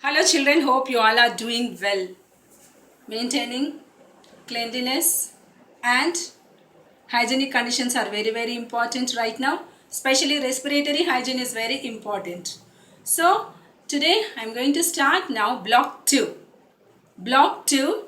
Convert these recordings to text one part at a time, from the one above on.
Hello children, hope you all are doing well. Maintaining cleanliness and hygienic conditions are very important right now. Especially respiratory hygiene is very important. So today I am going to start now block 2. Block 2,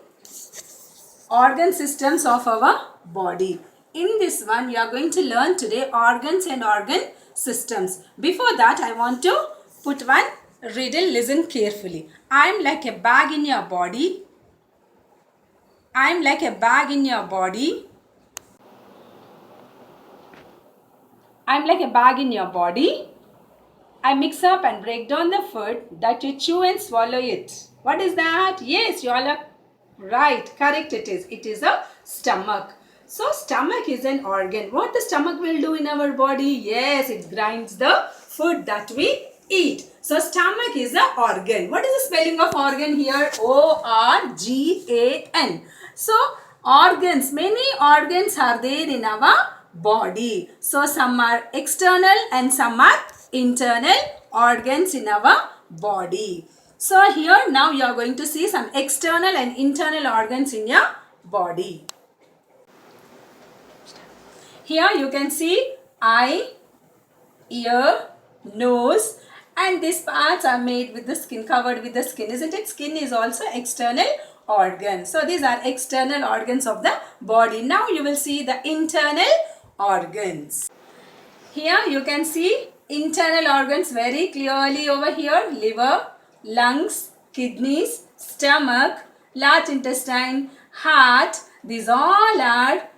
organ systems of our body. In this one you are going to learn today organs and organ systems. Before that I want to put one riddle. Listen carefully. I am like a bag in your body. I am like a bag in your body. I am like a bag in your body. I mix up and break down the food that you chew and swallow it. What is that? Yes, you all are right. Correct it is. It is a stomach. So stomach is an organ. What the stomach will do in our body? Yes, it grinds the food that we eat. So stomach is an organ. What is the spelling of organ here? O-R-G-A-N. So organs, many organs are there in our body. So some are external and some are internal organs in our body. So here now you are going to see some external and internal organs in your body. Here you can see eye, ear, nose, and these parts are made with the skin, covered with the skin, isn't it? Skin is also external organ. So these are external organs of the body. Now you will see the internal organs. Here you can see internal organs very clearly over here. Liver, lungs, kidneys, stomach, large intestine, heart. These all are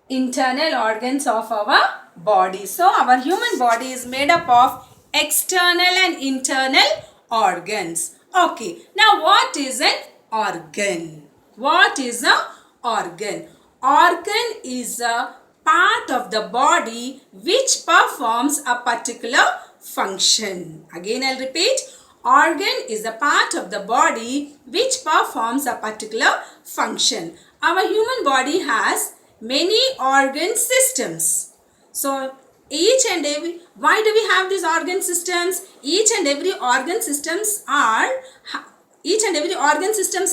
internal organs of our body. So our human body is made up of external and internal organs. Okay. Now what is an organ? What is an organ? Organ is a part of the body which performs a particular function. Again I'll repeat. Organ is a part of the body which performs a particular function. Our human body has many organ systems. So each and every, why do we have these organ systems? Each and every organ systems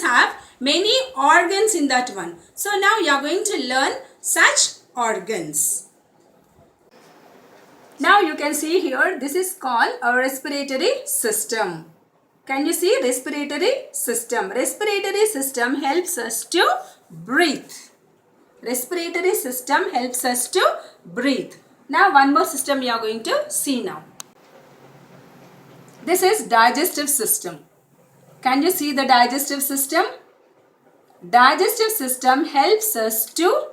have many organs in that one. So now you are going to learn such organs. Now you can see here, this is called a respiratory system. Can you see respiratory system? Respiratory system helps us to breathe. Respiratory system helps us to breathe. Now one more system you are going to see now. This is digestive system. Can you see the digestive system? Digestive system helps us to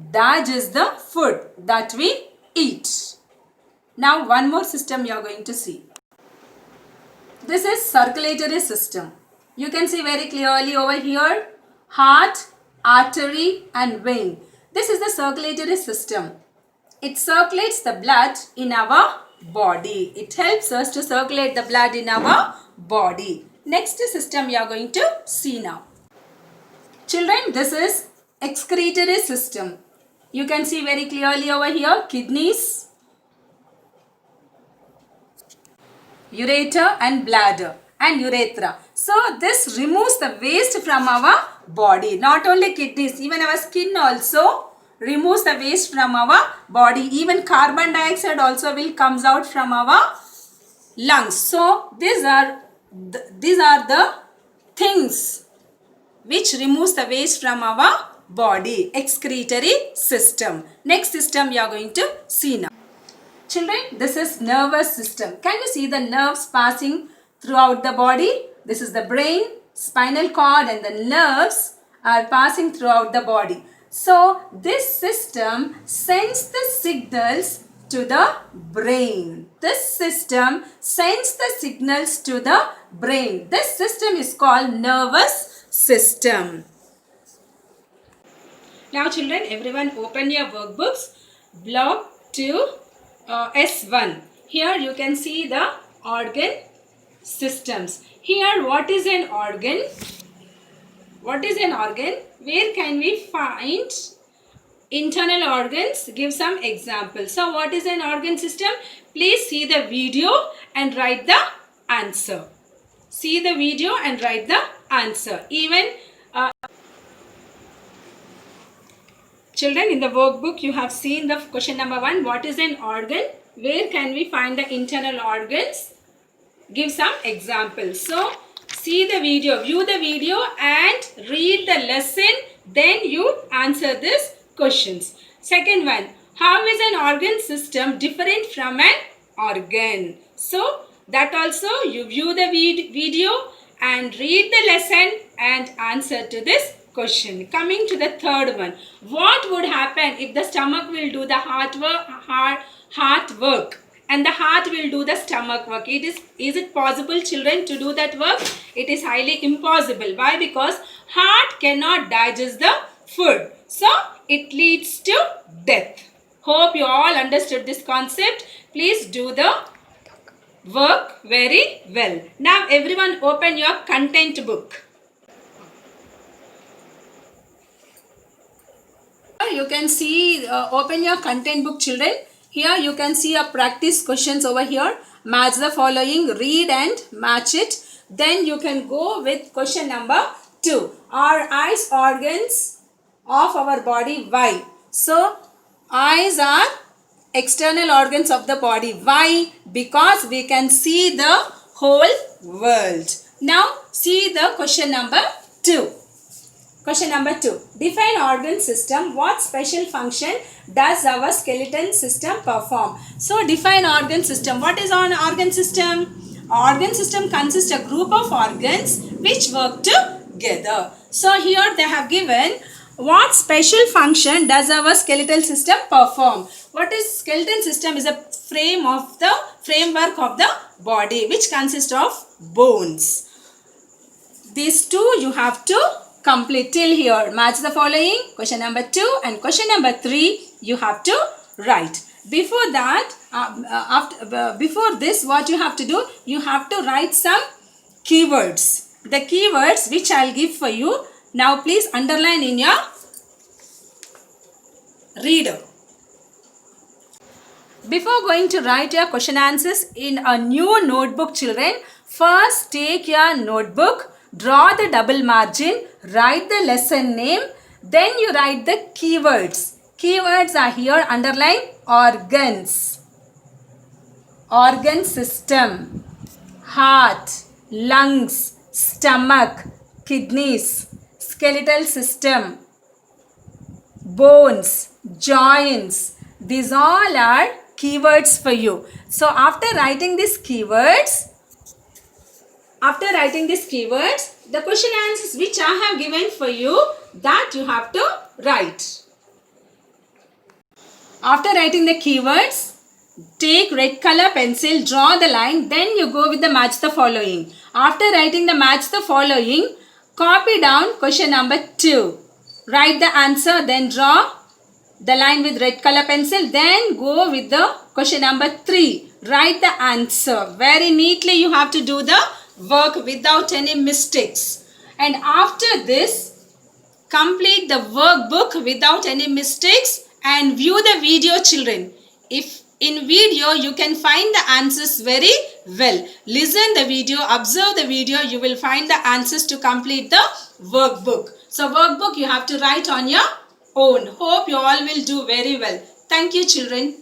digest the food that we eat. Now one more system you are going to see. This is circulatory system. You can see very clearly over here, heart, artery and vein. This is the circulatory system. It circulates the blood in our body. It helps us to circulate the blood in our body. Next system you are going to see now. Children, this is excretory system. You can see very clearly over here, kidneys, ureter and bladder and urethra. So this removes the waste from our body. Not only kidneys, even our skin also removes the waste from our body. Even carbon dioxide also will comes out from our lungs. So these are the things which removes the waste from our body. Excretory system. Next system you are going to see now. Children, this is nervous system. Can you see the nerves passing throughout the body? This is the brain, spinal cord and the nerves are passing throughout the body. So this system sends the signals to the brain. This system sends the signals to the brain. This system is called nervous system. Now children, everyone open your workbooks. Block 2. S1. Here you can see the organ systems. Here what is an organ? What is an organ? Where can we find internal organs? Give some examples. So what is an organ system? Please see the video and write the answer. see the video and write the answer. Even children, in the workbook you have seen the question number 1. What is an organ? Where can we find the internal organs? Give some examples. So, see the video, view the video and read the lesson. Then you answer these questions. Second one, how is an organ system different from an organ? So, that also you view the video and read the lesson and answer to this question. Coming to the third one, what would happen if the stomach will do the heart work and the heart will do the stomach work? Is it possible, children, to do that work? It is highly impossible. Why? Because heart cannot digest the food. So, it leads to death. Hope you all understood this concept. Please do the work very well. Now, everyone open your content book. You can see, open your content book, children. Here you can see a practice questions over here. Match the following, read and match it. Then you can go with question number 2. Are eyes organs of our body? Why? So, eyes are external organs of the body. Why? Because we can see the whole world. Now, see the question number 2. Question number 2. Define organ system. What special function does our skeleton system perform? So, define organ system. What is an organ system? Organ system consists of a group of organs which work together. So, here they have given what special function does our skeletal system perform? What is skeleton system? Is a framework of the body which consists of bones. These two you have to complete till here. Match the following. Question number 2 and question number 3 you have to write. Before that, before this, what you have to do? You have to write some keywords. The keywords which I'll give for you. Now please underline in your reader. Before going to write your question answers in a new notebook, children, first take your notebook, draw the double margin, write the lesson name, then you write the keywords. Keywords are here, underline organs, organ system, heart, lungs, stomach, kidneys, skeletal system, bones, joints. These all are keywords for you. So after writing these keywords, the question answers which I have given for you, that you have to write. After writing the keywords, take red color pencil, draw the line, then you go with the match the following. After writing the match the following, copy down question number 2. Write the answer, then draw the line with red color pencil, then go with the question number 3. Write the answer. Very neatly you have to do the work without any mistakes. And after this, complete the workbook without any mistakes and view the video, children. If in video you can find the answers very well. Listen the video, observe the video, you will find the answers to complete the workbook. So workbook you have to write on your own. Hope you all will do very well. Thank you, children.